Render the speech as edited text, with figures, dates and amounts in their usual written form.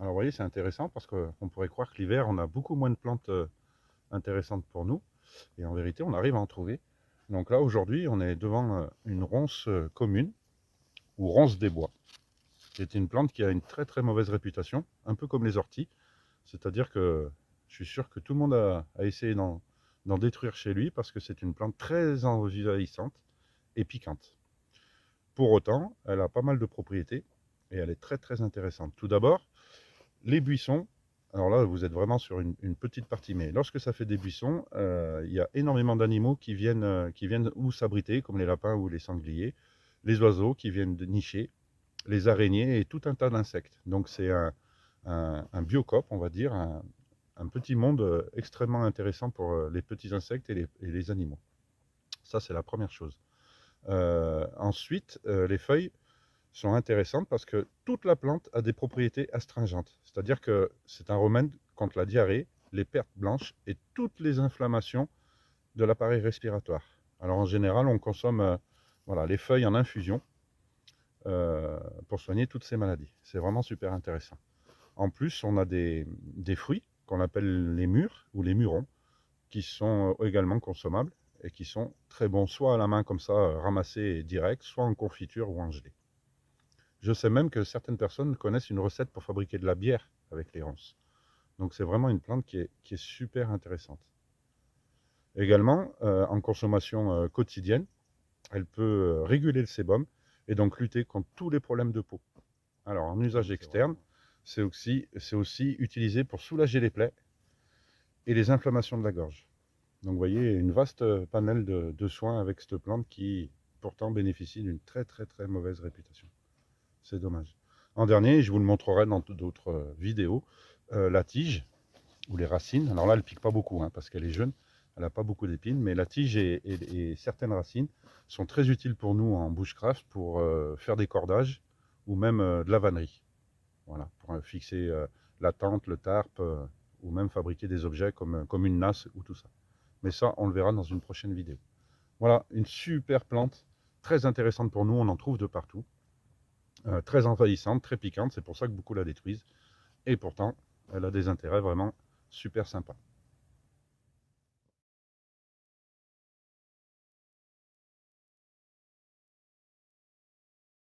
Alors vous voyez, c'est intéressant parce qu'on pourrait croire que l'hiver, on a beaucoup moins de plantes intéressantes pour nous. Et en vérité, on arrive à en trouver. Donc là, aujourd'hui, on est devant une ronce commune, ou ronce des bois. C'est une plante qui a une très très mauvaise réputation, un peu comme les orties. C'est-à-dire que je suis sûr que tout le monde a essayé d'en détruire chez lui parce que c'est une plante très envahissante et piquante. Pour autant, elle a pas mal de propriétés et elle est très très intéressante. Tout d'abord, les buissons. Alors là, vous êtes vraiment sur une petite partie, mais lorsque ça fait des buissons, il y a énormément d'animaux qui viennent ou s'abriter, comme les lapins ou les sangliers, les oiseaux qui viennent nicher, les araignées et tout un tas d'insectes. Donc c'est un biocope, on va dire, un petit monde extrêmement intéressant pour les petits insectes et les animaux. Ça, c'est la première chose. Ensuite, les feuilles sont intéressantes parce que toute la plante a des propriétés astringentes. C'est-à-dire que c'est un remède contre la diarrhée, les pertes blanches et toutes les inflammations de l'appareil respiratoire. Alors en général, on consomme voilà, les feuilles en infusion pour soigner toutes ces maladies. C'est vraiment super intéressant. En plus, on a des fruits qu'on appelle les mûres ou les mûrons qui sont également consommables et qui sont très bons, soit à la main comme ça, ramassés direct, soit en confiture ou en gelée. Je sais même que certaines personnes connaissent une recette pour fabriquer de la bière avec les ronces. Donc c'est vraiment une plante qui est super intéressante. Également, en consommation quotidienne, elle peut réguler le sébum et donc lutter contre tous les problèmes de peau. Alors en usage externe, c'est aussi utilisé pour soulager les plaies et les inflammations de la gorge. Donc vous voyez, une vaste panel de soins avec cette plante qui pourtant bénéficie d'une très très très mauvaise réputation. C'est dommage. En dernier, je vous le montrerai dans d'autres vidéos, la tige ou les racines. Alors là, elle ne pique pas beaucoup parce qu'elle est jeune, elle n'a pas beaucoup d'épines, mais la tige et certaines racines sont très utiles pour nous en bushcraft pour faire des cordages ou même de la vannerie. Voilà, pour fixer la tente, le tarp ou même fabriquer des objets comme une nasse ou tout ça. Mais ça, on le verra dans une prochaine vidéo. Voilà, une super plante, très intéressante pour nous, on en trouve de partout. Très envahissante, très piquante, c'est pour ça que beaucoup la détruisent. Et pourtant, elle a des intérêts vraiment super sympas.